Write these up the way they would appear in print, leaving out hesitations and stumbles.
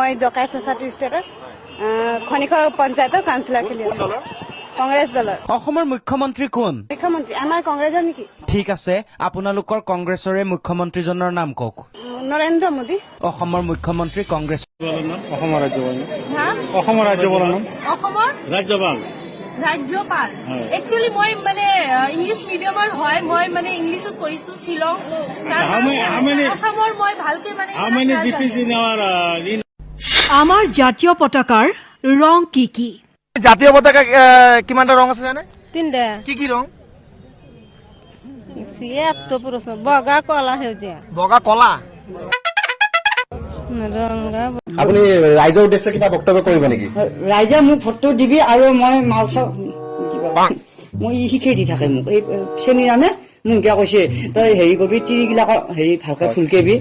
মই জকাই সোসাইটি ষ্টেটৰ খনিকৰ পঞ্চায়তৰ কাউন্সিলৰ খেলি আছো কংগ্ৰেছ দলৰ অসমৰ মুখ্যমন্ত্ৰী কোন মুখ্যমন্ত্ৰী আমাৰ কংগ্ৰেছৰ নেকি ঠিক আছে আপোনালোকৰ কংগ্ৰেছৰে মুখ্যমন্ত্ৰীজনৰ নাম কওক নৰেন্দ্ৰ মোদী অসমৰ মুখ্যমন্ত্ৰী কংগ্ৰেছ অসমৰ ৰাজ্যপাল অসমৰ ৰাজ্যপালৰ নাম অসমৰ ৰাজ্যপাল ৰাজ্যপাল একচুয়ালি মই মানে ইংলিছ মিডিয়ামৰ হয় মই মানে ইংলিছত পঢ়িছো শিলং অসমৰ মই ভালকে মানে আমাৰ জাতীয় পতাকাৰ ৰং কি কি জাতীয় পতাকা কিমানটা ৰং আছে জানে তিনটা কি কি ৰং এত প্ৰশ্ন বগা কলা সেউজীয়া বগা কলা ৰঙা আপুনি ৰাইজৰ উদ্দেশ্যে কিবা বক্তব্য কৰিব নেকি ৰাইজে মোক ফটো দিবি আৰু মই মাল চাও মই শিকাই দি থাকে মোক এই চেনি আনে মোক কিয় কৈছে তই হেৰি কবি তিৰিগিলাক হেৰি ভালকে ফুলকেবি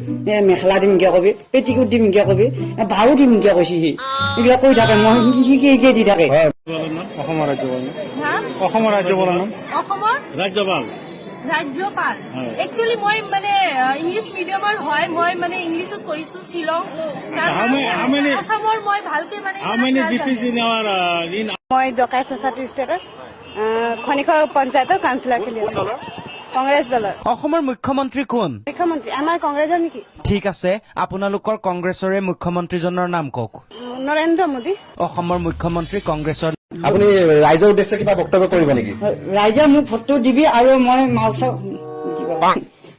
মেখেলা দিম কিয় কবি পেটিকোট দিম কিয় কবি বাৰো দিম কিয় কৈছে সি এইবিলাক কৈ থাকে মই শিকাই দি থাকে অসমৰ ৰাজ্যপাল অসমৰ ৰাজ্যপালৰ নাম অসমৰ ৰাজ্যপাল ৰাজ্যপাল একচুয়ালি মই মানে ইংলিছ মিডিয়ামৰ হয় মই মানে ইংলিছত পঢ়িছো শিলং অসমৰ মই ভালকে মানে মই জকাই সোসাইটি ষ্টেটৰ খনিকৰ পঞ্চায়তৰ কাউন্সিলৰ খেলি আছো কংগ্ৰেছ দলৰ অসমৰ মুখ্যমন্ত্ৰী কোন মুখ্যমন্ত্ৰী আমাৰ কংগ্ৰেছৰ নেকি ঠিক আছে আপোনালোকৰ কংগ্ৰেছৰে মুখ্যমন্ত্ৰীজনৰ নাম কওক নৰেন্দ্ৰ মোদী অসমৰ মুখ্যমন্ত্ৰী কংগ্ৰেছৰ আপুনি ৰাইজৰ উদ্দেশ্যে কিবা বক্তব্য কৰিব নেকি ৰাইজে মোক ফটো দিবি আৰু মই মাল চাও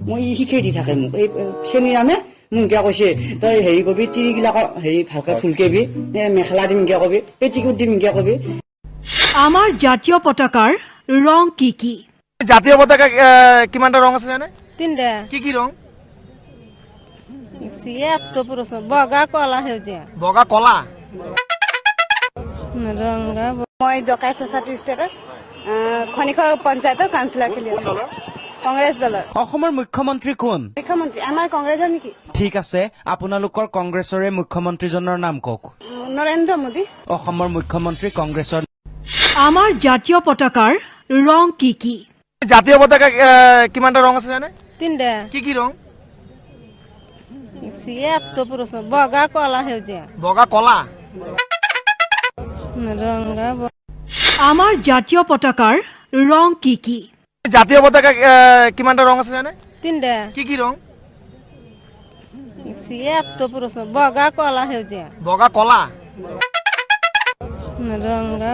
মই শিকাই দি থাকে মোক এই চেনি আনে মোক কিয় কৈছে তই হেৰি কবি তিৰিগিলাক হেৰি ভালকে ফুলকেবি মেখেলা দিম কিয় কবি পেটিকোট দিম কিয় কবি আমাৰ জাতীয় পতাকাৰ ৰং কি কি জাতীয় পতাকা কিমানটা ৰং আছে জানে তিনটা কি কি ৰং এত প্ৰশ্ন বগা কলা সেউজীয়া বগা কলা ৰঙা মই জকাই সোসাইটি ষ্টেটৰ খনিকৰ পঞ্চায়তৰ কাউন্সিলৰ খেলি আছো কংগ্ৰেছ দলৰ অসমৰ মুখ্যমন্ত্ৰী কোন মুখ্যমন্ত্ৰী আমাৰ কংগ্ৰেছৰ নেকি ঠিক আছে আপোনালোকৰ কংগ্ৰেছৰে মুখ্যমন্ত্ৰীজনৰ নাম কওক নৰেন্দ্ৰ মোদী অসমৰ মুখ্যমন্ত্ৰী কংগ্ৰেছৰ আমাৰ জাতীয় পতাকাৰ ৰং কি কি জাতীয় পতাকা কিমানটা ৰং আছে জানে তিনটা কি কি ৰং এত প্ৰশ্ন বগা কলা সেউজীয়া বগা কলা ৰঙা আমাৰ জাতীয় পতাকাৰ ৰং কি কি জাতীয় পতাকা কিমানটা ৰং আছে জানে তিনটা কি কি ৰং এত প্ৰশ্ন বগা কলা সেউজীয়া বগা কলা ৰঙা